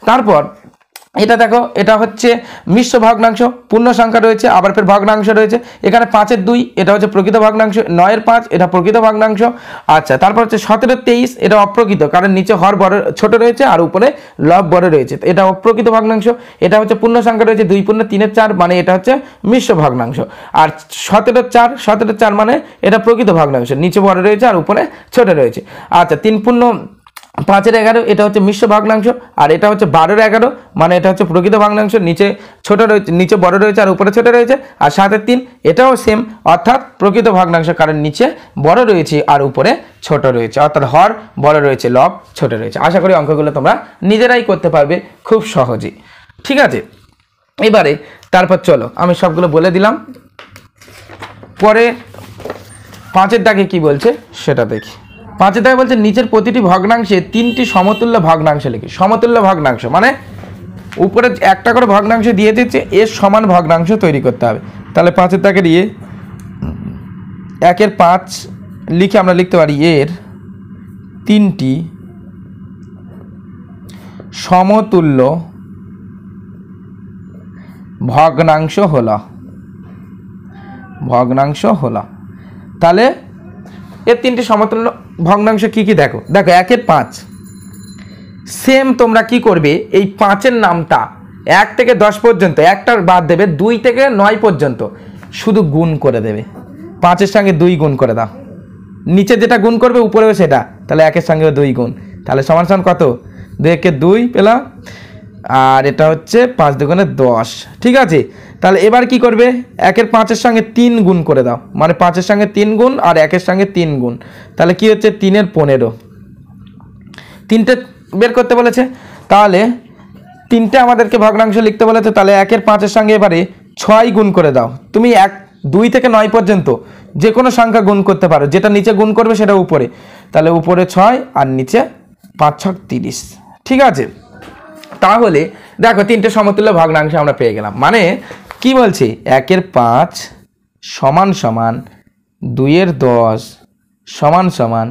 তারপর এটা দেখো এটা হচ্ছে মিশ্র ভগ্নাংশ, পূর্ণ সংখ্যা রয়েছে আবার ফের ভগ্নাংশ রয়েছে। এখানে 5-এর 2 এটা হচ্ছে প্রকৃত ভগ্নাংশ, 9-এর 5 এটা প্রকৃত ভগ্নাংশ। আচ্ছা, তারপর হচ্ছে 17-এর 23 এটা অপ্রকৃত, কারণ নিচে হর বড় ছোট রয়েছে আর উপরে লব বড় রয়েছে, এটা অপ্রকৃত ভগ্নাংশ। এটা হচ্ছে পূর্ণ সংখ্যা রয়েছে 2 পূর্ণ 3-এর 4 মানে এটা হচ্ছে মিশ্র ভগ্নাংশ। আর 17-এর 4 মানে এটা প্রকৃত ভগ্নাংশ, নিচে বড় রয়েছে আর উপরে ছোট রয়েছে। আচ্ছা, 3 পূর্ণ 5-এর 11 এটা হচ্ছে মিশ্র ভগ্নাংশ। আর এটা হচ্ছে 12-এর 11 মানে এটা হচ্ছে প্রকৃত ভগ্নাংশ, নিচে ছোট রয়েছে, নিচে বড় রয়েছে আর উপরে ছোট রয়েছে। আর 7-এর 3 এটাও সেম অর্থাৎ প্রকৃত ভগ্নাংশ, কারণ নিচে বড় রয়েছে আর উপরে ছোট রয়েছে, অর্থাৎ হর বড় রয়েছে লব ছোট রয়েছে। আশা করি অঙ্কগুলো তোমরা নিজেরাই করতে পারবে খুব সহজেই। ঠিক আছে, এবারে তারপর চলো আমি সবগুলো বলে দিলাম, পরে 5-এর দাগে কি বলছে সেটা দেখি। 5-এর দাগে বলছে নিচের প্রতিটি ভগ্নাংশে 3টি সমতুল্য ভগ্নাংশ লিখি। সমতুল্য ভগ্নাংশ মানে উপরে একটা করে ভগ্নাংশ দিয়ে দিচ্ছে, এর সমান ভগ্নাংশ তৈরি করতে হবে। তাহলে 5-এর দাগে দিয়ে 1-এর 5 লিখে আমরা লিখতে পারি এর 3টি সমতুল্য ভগ্নাংশ হলো। তাহলে এর 3টি সমতুল্য ভগ্নাংশ কি কি দেখো। 1-এর 5 সেম তোমরা কি করবে, এই 5-এর নামটা 1 থেকে 10 পর্যন্ত একটা বাদ দেবে, 2 থেকে 9 পর্যন্ত শুধু গুণ করে দেবে। 5-এর সঙ্গে 2 গুণ করে দাও, নিচে যেটা গুণ করবে উপরেও সেটা, তাহলে 1-এর সঙ্গে 2 গুণ, তাহলে সমান সমান কত, 2-কে 2 পেলাম, আর এটা হচ্ছে 5 দুগুণে 10। ঠিক আছে, তাহলে এবার কি করবে, 1-এর 5-এর সঙ্গে 3 গুণ করে দাও, মানে 5-এর সঙ্গে 3 গুণ আর 1-এর সঙ্গে 3 গুণ, তাহলে কি হচ্ছে 3-এর 15। 3টে বের করতে বলেছে, তাহলে 3টে আমাদেরকে ভগ্নাংশ লিখতে বলেছে, তাহলে 1-এর 5-এর সঙ্গে এবারে 6 গুণ করে দাও। তুমি 2 থেকে 9 পর্যন্ত যে কোনো সংখ্যা গুণ করতে পারো, যেটা নিচে গুণ করবে সেটা উপরে, তাহলে উপরে 6 আর নিচে 5 6 30। ঠিক আছে, তাহলে দেখো 3টে সমতুল্য ভগ্নাংশ আমরা পেয়ে গেলাম। মানে কি বলছি, 1-এর 5 সমান সমান 2-এর 10 সমান সমান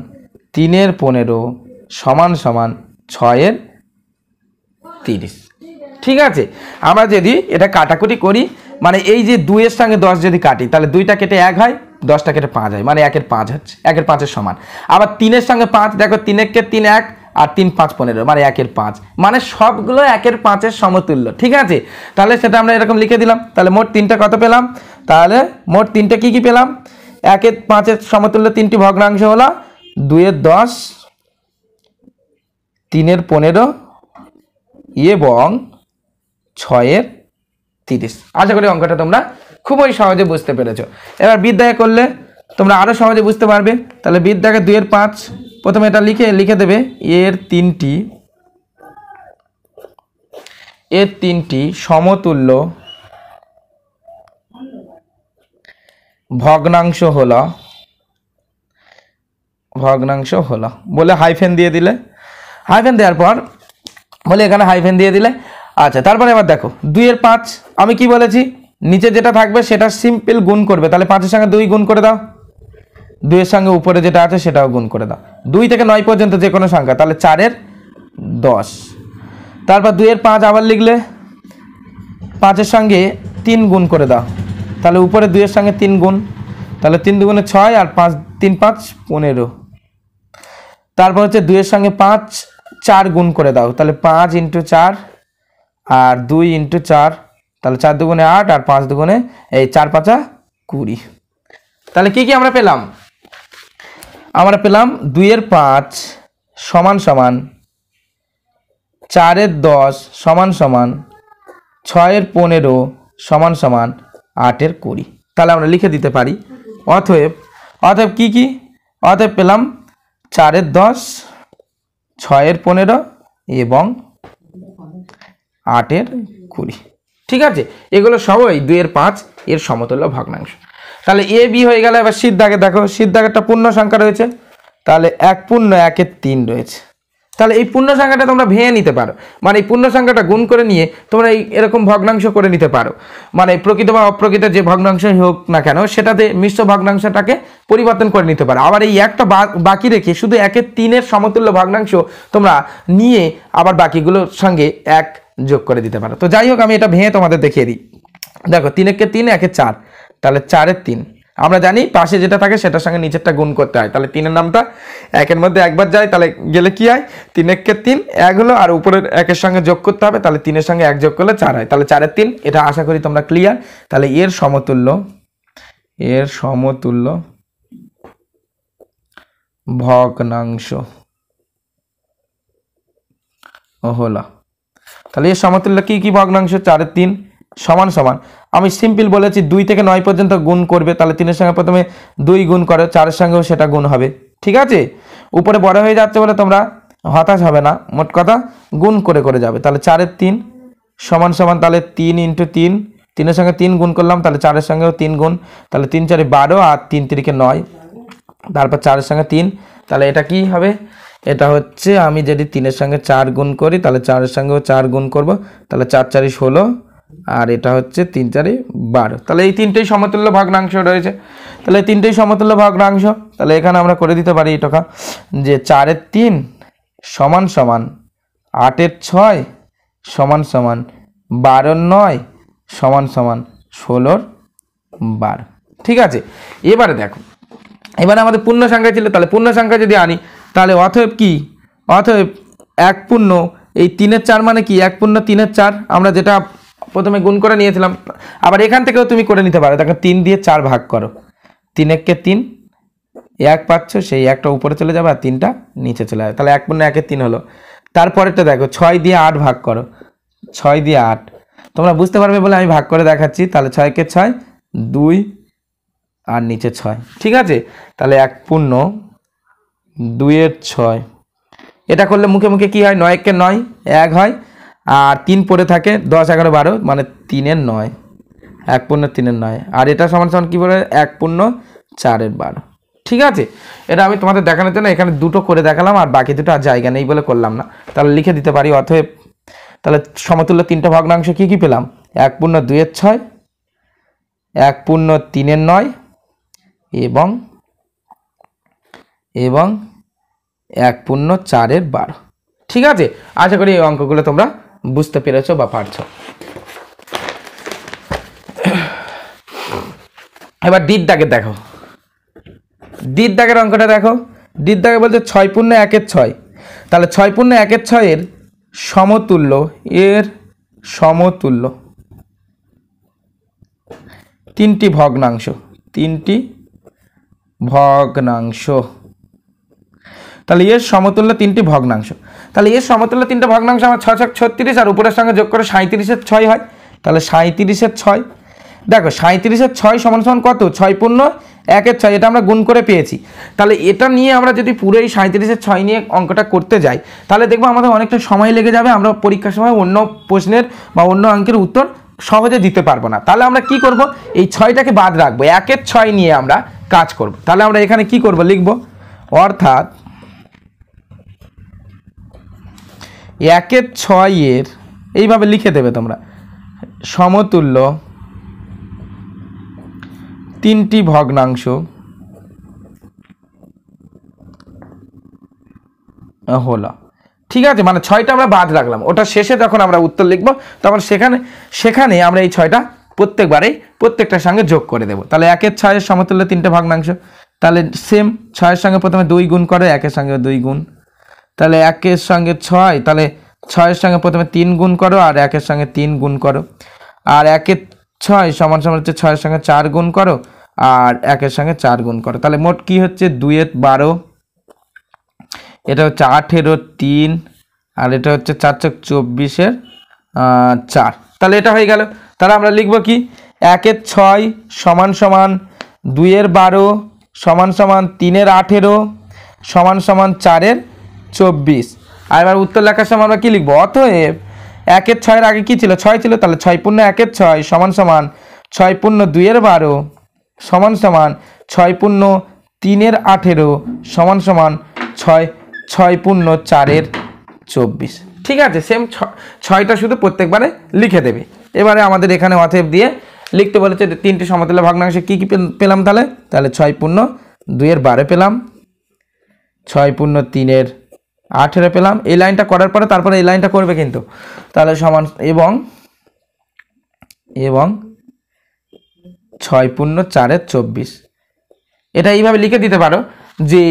3-এর 15 সমান সমান 6-এর 30। ঠিক আছে, আমরা যদি এটা কাটাকুটি করি, মানে এই যে 2-এর সঙ্গে 10 যদি কাটি, তাহলে 2টা কেটে 1 হয়, 10টা কেটে 5 হয়, মানে 1-এর 5 হচ্ছে, 1-এর 5-এর সমান। আবার 3-এর সঙ্গে 5 দেখো, 3-এর 3 1 আর 3 5 15 মানে 1-এর 5, মানে সবগুলো 1-এর 5-এর সমতুল্য। ঠিক আছে, তাহলে সেটা আমরা এরকম লিখে দিলাম। তাহলে মোট 3টা কত পেলাম, তাহলে মোট 3টে কি কি পেলাম, 1-এর 5-এর সমতুল্য 3টি ভগ্নাংশ হলো 2-এর 10 3-এর 15 এবং 6-এর 30। আশা করি অঙ্কটা তোমরা খুবই সহজে বুঝতে পেরেছো। এবার বিদ্যায় করলে তোমরা আরও সহজে বুঝতে পারবে। তাহলে বিদ্যাকে 2-এর 5 প্রথমে এটা লিখে দেবে, এর 3টি সমতুল্য ভগ্নাংশ হলো বলে হাইফেন দিয়ে দিলে, হাইফেন দেওয়ার পর বলে এখানে হাইফেন দিয়ে দিলে। আচ্ছা, তারপরে এবার দেখো 2-এর 5 আমি কি বলেছি, নিচে যেটা থাকবে সেটা সিম্পল গুণ করবে, তাহলে 5-এর সঙ্গে 2 গুণ করে দাও, 2-এর সঙ্গে উপরে যেটা আছে সেটাও গুণ করে দাও, 2 থেকে 9 পর্যন্ত যে কোনো সংখ্যা, তাহলে 4-এর 10। তারপর 2-এর 5 আবার লিখলে, 5-এর সঙ্গে 3 গুণ করে দাও, তাহলে উপরে 2-এর সঙ্গে 3 গুণ, তাহলে 3 দুগুণে 6 আর 5 3 5 15। তারপর হচ্ছে 2-এর সঙ্গে 5 4 গুণ করে দাও, তাহলে 5 × 4 আর 2 × 4, তাহলে 4 দুগুণে 8 আর 5 দুগুণে 4 5 20। তাহলে কি কি আমরা পেলাম, আমরা পেলাম 2-এর 5 সমান সমান 4-এর 10 সমান সমান 6-এর 15 সমান সমান 8-এর 20। তাহলে আমরা লিখে দিতে পারি অতএব কি কি, অতএব পেলাম 4-এর 10, 6-এর 15 এবং 8-এর 20। ঠিক আছে, এগুলো সবই 2-এর 5 এর সমতুল্য ভগ্নাংশ। তাহলে এ বি হয়ে গেল। এবার সিদ্ধ দাগে দেখো, সিদ্ধ দাগেরটা পূর্ণ সংখ্যা রয়েছে, তাহলে 1 পূর্ণ 1-এর 3 রয়েছে। তাহলে এই পূর্ণ সংখ্যাটা তোমরা ভেঙে নিতে পারো, মানে এই পূর্ণ সংখ্যাটা গুণ করে নিয়ে তোমরা এই এরকম ভগ্নাংশ করে নিতে পারো, মানে প্রকৃত বা অপ্রকৃত যে ভগ্নাংশই হোক না কেন সেটাতে মিশ্র ভগ্নাংশটাকে পরিবর্তন করে নিতে পারো। আবার এই একটা বাকি রেখে শুধু 1-এর 3-এর সমতুল্য ভগ্নাংশ তোমরা নিয়ে আবার বাকিগুলোর সঙ্গে 1 যোগ করে দিতে পারো। তো যাই হোক, আমি এটা ভেঙে তোমাদের দেখিয়ে দিই। দেখো 3-এর 3, 1-এর 4, তাহলে 4-এর 3। আমরা জানি পাশে যেটা থাকে সেটার সঙ্গে নিচেরটা গুণ করতে হয়, তাহলে 3-এর নামটা 1-এর মধ্যে একবার যায়, তাহলে গেলে কি হয় 3-এর 3 1 হলো, আর উপরের 1-এর সঙ্গে যোগ করতে হবে, তাহলে 3-এর সঙ্গে 1 যোগ করলে 4 হয়, তাহলে 4-এর 3। এটা আশা করি তোমরা ক্লিয়ার। তাহলে এর সমতুল্য ভগ্নাংশ হলো, তাহলে এর সমতুল্য কি কি ভগ্নাংশ, 4-এর 3 সমান সমান, আমি সিম্পল বলেছি 2 থেকে 9 পর্যন্ত গুণ করবে, তাহলে 3-এর সঙ্গে প্রথমে 2 গুণ করো, 4-এর সঙ্গেও সেটা গুণ হবে। ঠিক আছে, উপরে বড় হয়ে যাচ্ছে বলে তোমরা হতাশ হবে না, মোট কথা গুণ করে করে যাবে। তাহলে 4-এর 3 সমান সমান, তাহলে 3 × 3, 3-এর সঙ্গে 3 গুণ করলাম, তাহলে 4-এর সঙ্গেও 3 গুণ, তাহলে 3 × 4 = 12 আর 3 × 3 = 9, তারপর 4-এর সঙ্গে 3, তাহলে এটা কি হবে, এটা হচ্ছে আমি যদি 3-এর সঙ্গে 4 গুণ করি তাহলে 4-এর সঙ্গেও 4 গুণ করব, তাহলে 4 × 4 = 16, আর এটা হচ্ছে 3 × 4 = 12। তাহলে এই তিনটেই সমতুল্য ভগ্নাংশ রয়েছে, তাহলে এই তিনটেই সমতুল্য ভগ্নাংশ। তাহলে এখানে আমরা করে দিতে পারি এটা যে 4-এর 3 সমান সমান 8-এর 6 সমান সমান 12-এর 9 সমান সমান 16-এর 12। ঠিক আছে, এবারে দেখো, এবারে আমাদের পূর্ণ সংখ্যা ছিল, তাহলে পূর্ণ সংখ্যা যদি আনি তাহলে অতএব কি, অতএব 1 পূর্ণ এই 3-এর 4 মানে কি 1 পূর্ণ 3-এর 4, আমরা যেটা প্রথমে গুণ করে নিয়েছিলাম। আবার এখান থেকেও তুমি করে নিতে পারো, দেখো 3 দিয়ে 4 ভাগ করো, 3-এর 3 1 পাচ্ছ, সেই 1টা উপরে চলে যাবে আর 3টা নিচে চলে যাবে, তাহলে 1 পূর্ণ 1-এর 3 হলো। তারপরেরটা দেখো 6 দিয়ে 8 ভাগ করো, 6 দিয়ে 8, তোমরা বুঝতে পারবে বলে আমি ভাগ করে দেখাচ্ছি, তাহলে 6-কে 6 2 আর নিচে 6। ঠিক আছে, তাহলে 1 পূর্ণ 2-এর 6, এটা করলে মুখে মুখে কি হয় 9-কে 9 1 হয়, আর 3 পড়ে থাকে 10 11 12, মানে 3-এর 9, 1 পূর্ণ 3-এর 9, আর এটা সমান সমান কি বলে 1 পূর্ণ 4-এর 12। ঠিক আছে, এটা আমি তোমাদের দেখানোর জন্য এখানে দুটো করে দেখালাম, আর বাকি দুটো আর জায়গা নেই বলে করলাম না। তাহলে লিখে দিতে পারি অতএব, তাহলে সমতুল্য 3টা ভগ্নাংশ কি কি পেলাম, 1 পূর্ণ 2-এর 6, 1 পূর্ণ 3-এর 9 এবং 1 পূর্ণ 4-এর 12। ঠিক আছে, আশা করি এই অঙ্কগুলো তোমরা বুঝতে পেরেছো বা পারছো। এবার দ্বির দাগে দেখো, দ্বির দাগের অঙ্কটা দেখো, দ্বির দাগে বলছে 6 পূর্ণ 1-এর 6, তাহলে 6 পূর্ণ 1-এর 6-এর সমতুল্য, এর সমতুল্য 3টি ভগ্নাংশ, 3টি ভগ্নাংশ, তাহলে এর সমতুল্য 3টি ভগ্নাংশ, তাহলে এর সমতুল্য 3টা ভগ্নাংশ আমার 6 6 36, আর উপরের সঙ্গে যোগ করে 37-এর 6 হয়, তাহলে 37-এর 6। দেখো 37-এর 6 সমান সমান কত, 6 পূর্ণ 1-এর 6, এটা আমরা গুণ করে পেয়েছি। তাহলে এটা নিয়ে আমরা যদি পুরো এই 37-এর 6 নিয়ে অঙ্কটা করতে যাই তাহলে দেখবো আমাদের অনেকটা সময় লেগে যাবে, আমরা পরীক্ষার সময় অন্য প্রশ্নের বা অন্য অঙ্কের উত্তর সহজে দিতে পারবো না। তাহলে আমরা কি করব, এই 6টাকে বাদ রাখবো, 1-এর 6 নিয়ে আমরা কাজ করব। তাহলে আমরা এখানে কি করব, লিখব অর্থাৎ 1-এর 6-এর এইভাবে লিখে দেবে তোমরা, সমতুল্য 3টি ভগ্নাংশ হলো। ঠিক আছে, মানে 6টা আমরা বাদ রাখলাম, ওটা শেষে যখন আমরা উত্তর লিখবো তখন সেখানে আমরা এই 6টা প্রত্যেকবারেই প্রত্যেকটার সঙ্গে যোগ করে দেবো। তাহলে 1-এর 6-এর সমতুল্য 3টে ভগ্নাংশ, তাহলে সেম 6-এর সঙ্গে প্রথমে 2 গুণ করো, 1-এর সঙ্গে 2 গুণ, তাহলে 1-এর সঙ্গে 6, তাহলে 6-এর সঙ্গে প্রথমে 3 গুণ করো আর 1-এর সঙ্গে 3 গুণ করো, আর 1-এর 6 সমান সমান হচ্ছে 6-এর সঙ্গে 4 গুণ করো আর 1-এর সঙ্গে 4 গুণ করো, তাহলে মোট কি হচ্ছে 2-এর 12, এটা হচ্ছে 8-এরও 3 আর এটা হচ্ছে 4 × 24 4। তাহলে এটা হয়ে গেল। তাহলে আমরা লিখব কি 1 এর 6 সমান সমান 2 এর 12 সমান সমান 3 এর 18 সমান সমান 4 এর 24। আর এবার উত্তর লেখার সময় আমরা কি লিখব, অতএব 1 এর 6 এর আগে কি ছিল, 6 ছিল, তাহলে 6 পূর্ণ 1 এর 6 সমান সমান 6 পূর্ণ 2 এর 12 সমান সমান 6 পূর্ণ 3 এর 18 সমান সমান 6 পূর্ণ 4 এর 24। ঠিক আছে, সেম 6টা শুধু প্রত্যেকবারে লিখে দেবে। এবারে আমাদের এখানে অতএব দিয়ে লিখতে বলেছে তিনটি সমতুল্য ভগ্নাংশে কি কি পেলাম, তাহলে 6 পূর্ণ 2 এর 12 পেলাম, 6 পূর্ণ 3 এর 18 পেলাম। এই লাইনটা করার পরে তারপরে এই লাইনটা করবে কিন্তু, তাহলে সমান এবং 6 পূর্ণ 4 এর 24। এটা এইভাবে লিখে দিতে পারো যে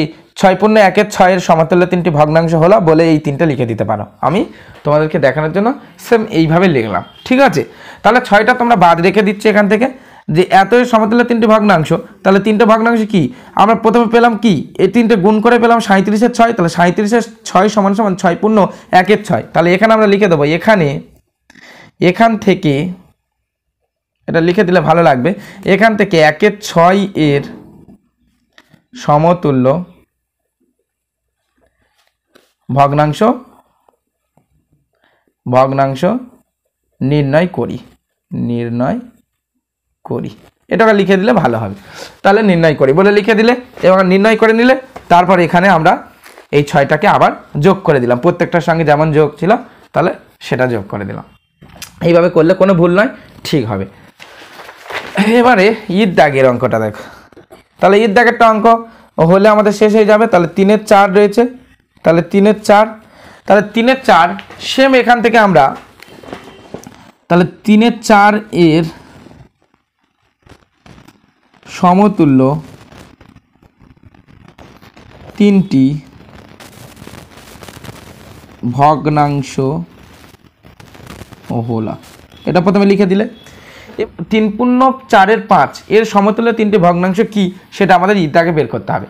6 পূর্ণ 1 এর 6 এর সমতুল্য তিনটি ভগ্নাংশ হলো বলে এই তিনটা লিখে দিতে পারো। আমি তোমাদেরকে দেখানোর জন্য সেম এইভাবে লিখলাম। ঠিক আছে, তাহলে 6টা তোমরা বাদ রেখে দিচ্ছি এখান থেকে, যে এত সমতুল্য তিনটি ভগ্নাংশ। তাহলে তিনটে ভগ্নাংশ কি আমরা প্রথমে পেলাম, কি এই তিনটে গুণ করে পেলাম 37 এর 6। তাহলে 37 এর 6 সমান সমান 6 পূর্ণ 1 এর 6। তাহলে এখানে আমরা লিখে দেবো, এখান থেকে এটা লিখে দিলে ভালো লাগবে, এখান থেকে 1 এর 6 এর সমতুল্য ভগ্নাংশ নির্ণয় করি। এটাকে লিখে দিলে ভালো হবে। তাহলে নির্ণয় করি বলে লিখে দিলে, এবং নির্ণয় করে নিলে তারপর এখানে আমরা এই 6টাকে আবার যোগ করে দিলাম, প্রত্যেকটার সঙ্গে যেমন যোগ ছিল তাহলে সেটা যোগ করে দিলাম। এইভাবে করলে কোনো ভুল নয়, ঠিক হবে। এবারে ঈদ দাগের অঙ্কটা দেখো। তাহলে ঈদ দাগেরটা অঙ্ক হলে আমাদের শেষ হয়ে যাবে। তাহলে 3 এর 4 রয়েছে, তাহলে 3 এর 4, তাহলে 3 এর 4 সেম এখান থেকে আমরা, তাহলে 3 এর 4 এর সমতুল্য তিনটি ভগ্নাংশ হলো, এটা প্রথমে লিখে দিলে। 3 পূর্ণ 4 এর 5 এর সমতুল্য তিনটি ভগ্নাংশ কি সেটা আমাদের ইদাকে বের করতে হবে।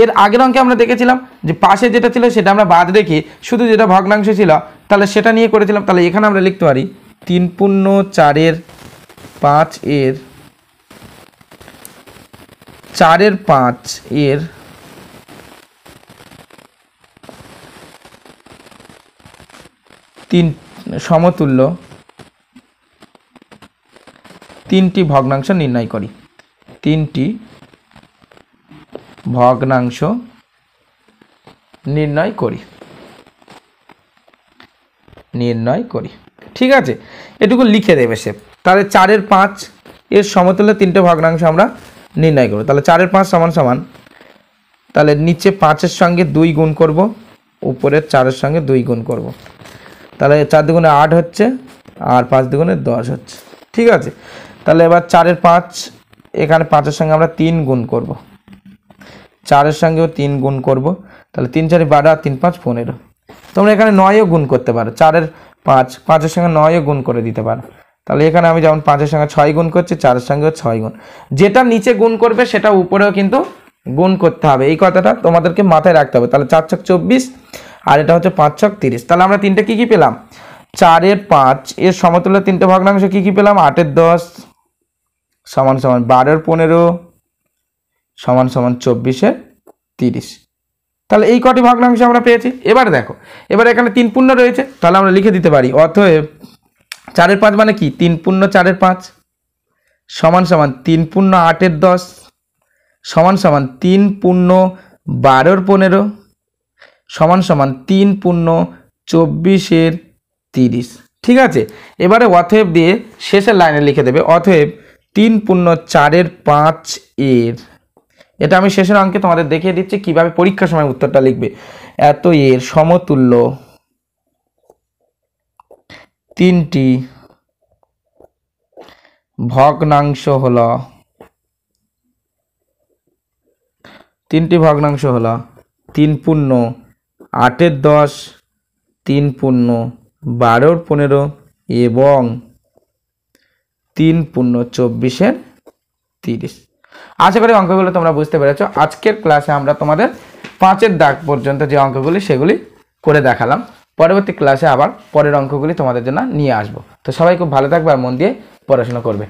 এর আগের অঙ্কে আমরা দেখেছিলাম যে পাশে যেটা ছিল সেটা আমরা বাদ রেখে শুধু যেটা ভগ্নাংশ ছিল তাহলে সেটা নিয়ে করেছিলাম। তাহলে এখানে আমরা লিখতে পারি 3 পূর্ণ 4 এর 5 এর 4 এর 5 এর তিন সমতুল্য তিনটি ভগ্নাংশ নির্ণয় করি। তিনটি ভগ্নাংশ নির্ণয় করি। ঠিক আছে, এটুকু লিখে দেবে সে। তাহলে 4 এর 5 এর সমতুল্য তিনটে ভগ্নাংশ আমরা নির্ণয় করব। তাহলে 4 এর 5 সমান সমান, তাহলে নিচে 5 এর সঙ্গে 2 গুণ করব, উপরের 4 এর সঙ্গে 2 গুণ করব। তাহলে 4 দুগুণে 8 হচ্ছে, আর 5 দুগুণে 10 হচ্ছে। ঠিক আছে, তাহলে এবার 4 এর 5 এখানে 5 এর সঙ্গে আমরা 3 গুণ করব, 4 এর সঙ্গেও 3 গুণ করব। তাহলে 3 4 12 আর 3 5 15। তোমরা এখানে 9ও গুণ করতে পারো, 4 এর 5 এর সঙ্গে 9ও গুণ করে দিতে পারো। তাহলে এখানে আমি যেমন 5 এর সঙ্গে 6 গুণ করছি, 4 এর সঙ্গেও 6 গুণ। যেটা নিচে গুণ করবে সেটা উপরেও কিন্তু গুণ করতে হবে, এই কথাটা তোমাদেরকে মাথায় রাখতে হবে। তাহলে 4 × 24 আর এটা হচ্ছে 5 × 30। তাহলে আমরা তিনটে কি পেলাম, 4 এর 5 এর সমতুল্য তিনটে ভগ্নাংশ কি পেলাম, 8 এর 10 সমান সমান 12 এর 15 সমান সমান 24 এর 30। তাহলে এই কটি ভগ্নাংশ আমরা পেয়েছি। এবার দেখো, এবার এখানে 3 পূর্ণ রয়েছে, তাহলে আমরা লিখে দিতে পারি অতএব 4 এর 5 মানে কি 3 পূর্ণ 4 এর 5 সমান সমান 3 পূর্ণ 8 এর 10 সমান সমান 3 পূর্ণ 12 এর 15 সমান সমান 3 পূর্ণ 24 এর 30। ঠিক আছে, এবারে অতএব দিয়ে শেষের লাইনে লিখে দেবে অতএব 3 পূর্ণ 4 এর 5 এর, এটা আমি শেষের অঙ্কে তোমাদের দেখিয়ে দিচ্ছি কিভাবে পরীক্ষার সময় উত্তরটা লিখবে। এত এর সমতুল্য তিনটি ভগ্নাংশ হলো 3 পূর্ণ 8 এর 10, 3 পূর্ণ 12 এর 15 এবং 3 পূর্ণ 24 এর 30। আশা করি অঙ্কগুলো তোমরা বুঝতে পেরেছো। আজকের ক্লাসে আমরা তোমাদের 5 এর দাগ পর্যন্ত যে অঙ্কগুলি সেগুলি করে দেখালাম। পরবর্তী ক্লাসে আবার পরের অঙ্কগুলি তোমাদের জন্য নিয়ে আসবো। তো সবাই খুব ভালো থাকবে আর মন দিয়ে পড়াশোনা করবে।